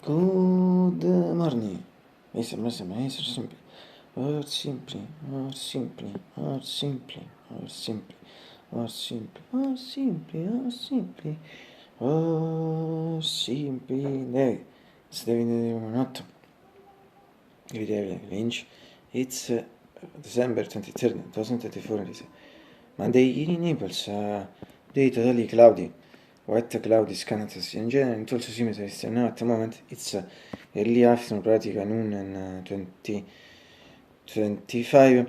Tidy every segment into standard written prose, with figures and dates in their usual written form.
Good morning. Simply, simply. Or simply, or simply, or simply, or simply, or simply, or simply, or simply, or simply. Nee, it's not. Lynch. It's December 23rd, 2024. Monday in Naples. Day totally cloudy. Wet cloudy scanner in general, and also similar now at the moment. It's early afternoon, practically noon and 25.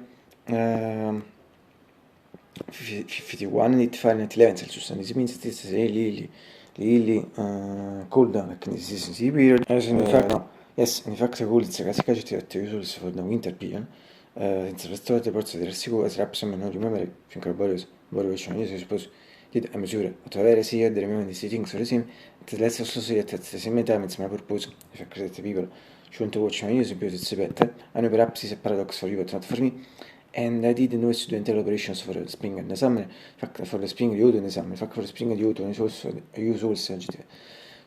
51 and Fahrenheit 11 Celsius, and this means that it's really cold down like this is the period. As in fact, no. Yes, in fact, cold it's a classic usuals for the winter period. It's a restored parts of the Ressico as raps and non remember finché Boris I suppose did a misura to avere sia the remember these things for the same. Let's also say that at the same time it's my purpose if I create people should to watch my use it's better. I know perhaps it's a paradox for you but not for me. And I did no studential operations for the spring and the summer. In fact, for the spring and the autumn and the summer. In fact, for the spring and the autumn, I use also adjective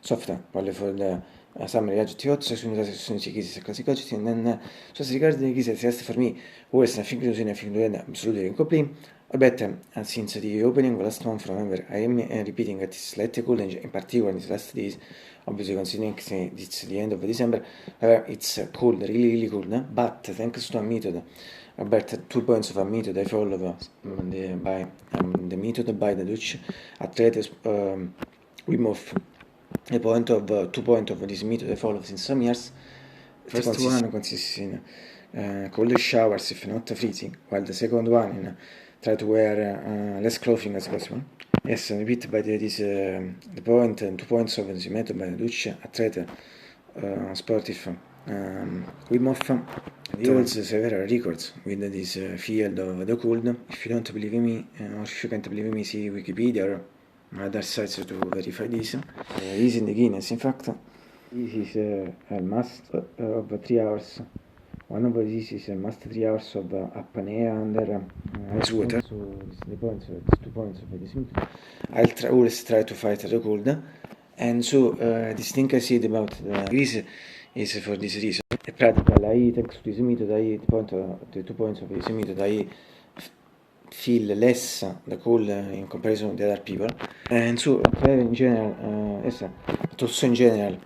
soft, while for the summer adjective hot, sono si chiese se classic adjective, and then just regarding the case as for me, always I think I think absolutely incomplete. I bet since the opening last month, remember, I am repeating that it's slightly cold, in particular in these last days, obviously considering it's the end of December, it's cold, really cold, but thanks to a method. About 2 points of a method I follow by the method by the Dutch athletes remove the point of 2 points of this method I follow since some years. The first one consists in cold showers if not freezing, while the second one in try to wear less clothing as possible. Yes, repeat by this the point and 2 points of this method by the Dutch athlete sportive remove. He holds several records with this field of the cold. If you don't believe me, or if you can't believe me, see Wikipedia or other sites to verify this. He's in the Guinness, in fact. This is a must of 3 hours. One of these is a must 3 hours of apnea under ice water. So it's the point, so it's 2 points of this. I'll always try to fight the cold. And so this thing I said about Greece is for this reason. A practical, thanks to this method, the 2 points of this method, I feel less the cold in comparison with the other people. And so, in general, but also in general,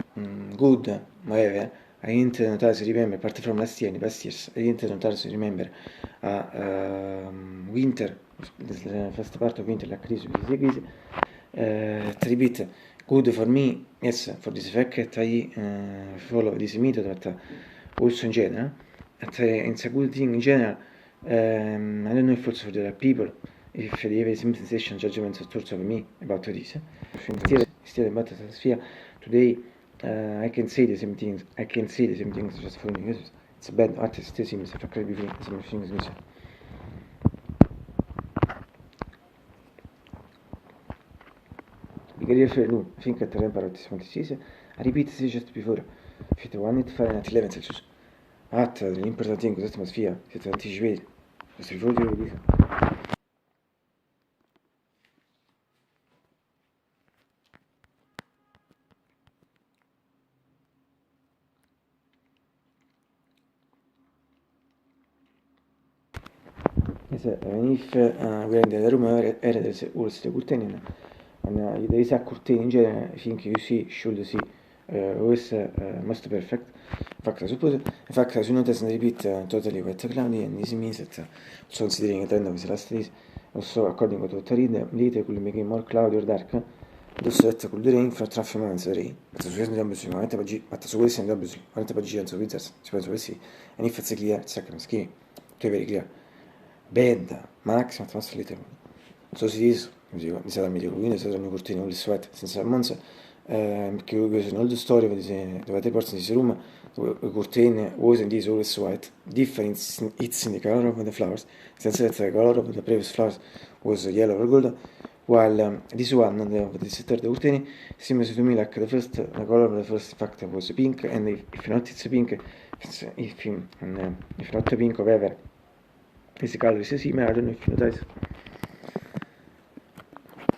good, however, I didn't notice, remember, apart from last year, in the past years, I didn't notice, remember, winter, the first part of winter, like this, to repeat, good for me, yes, for this fact I follow this method, but also in general, it's a good thing in general. I don't know if also for the other people, if they have some sensation, judgments, thoughts of me about this. Still about the sphere, today I can say the same things, just for me. It's a bad artist, it seems, if I could be some things missing. I think at the temperature is I repeat this just before. 51 Fahrenheit 11 Celsius. L'important thing is atmosphere. Siete anticipated. Just before you release. Yes, if we're in the room era del also curtain and there is a curtain in general, I think you should see always most perfect. In fact, as you notice, I repeat totally wet cloudy, and this means that also considering the trend of the last days, also according to what I read, later could make it more cloudy or dark. Also that could rain for a few moments rain. But su questo non bisogna, ma su questo non bisogna, 40 pagine su Wizards, si pensa che sì. And if it's clear, it's like skinny, very clear. Bad, maximum translated. So si dice, iniziate a mi dico, quindi iniziate a mi cortine, all sweat, senza monza, perché sono all the story, dovete portare in this room, the curtain was and is always white. Difference it's in the color of the flowers, since that the color of the previous flowers was yellow or gold, while this one, the third curtain, seems to me like the color of the first fact was pink, and if not it's pink, if not pink, however, this color is similar, I don't know if you notice.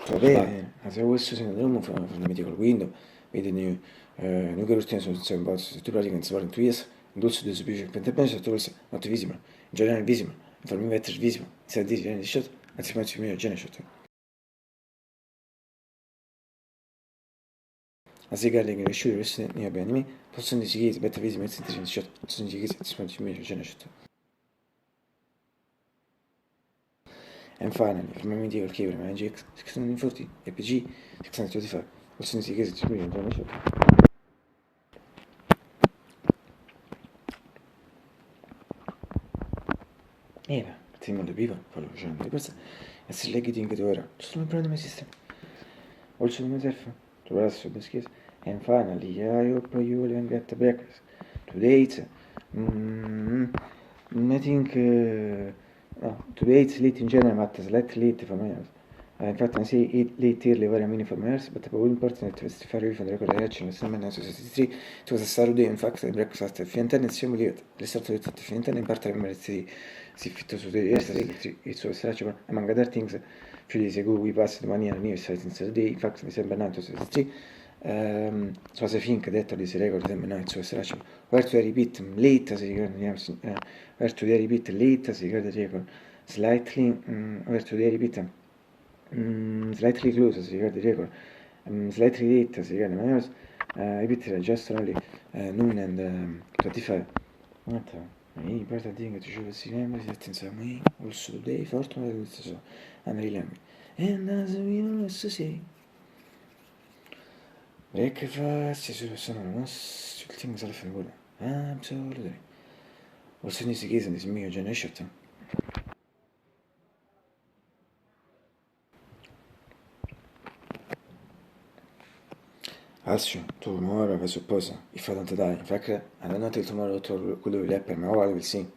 So as I was using the room from the medical window, weet je nu keer routine zo'n basis, tu praticamente se in 2 years, in dulce dus bijvoorbeeld met de mensen tools, not visible, in general visible, voor mij beter visible, het is die shot, het is met meer general shot. Als ik alleen de shooter is niet meer bij me, possono dire beter visible, het is in shot, possono dire het is met meer general shot. And finally, for my medieval keyboard magic 640 APG 625, possono dire che it's meer general shot. Team of the people, follow Jean the person, and select it in the order. Just my brand my system. Also myself, to rest of this case. And finally, I hope you will get the breakfast. Today it's, I think, today it's late in general, but it's late for me. Infatti, I say eat late early very many for me, but the more important is to fare from the regular action. Some men also say it was a Saturday, in fact, the breakfast at Fiantan, siamo lì, le start at Fiantan, in parte per me, si fitto su yesterday, it was such among other things, a few days ago we passed the 1 year anniversary in Saturday, in fact, December 9, 2023, so as I think detto this record, December 9, so such where to repeat late, as you where to repeat late, as you record, slightly, where to repeat slightly close, as you record, slightly late, as you record, repeat just only noon and 25. My important thing to show the cinema is that in some way, also today, fortunately, so I'm really happy. And as we also say, breakfast is sono the most things alla fine buona. Absolutely. Also in this case, in this mio generation. Also, tomorrow, I suppose, if I don't die. In fact, I don't know till tomorrow to could do it, but I will see.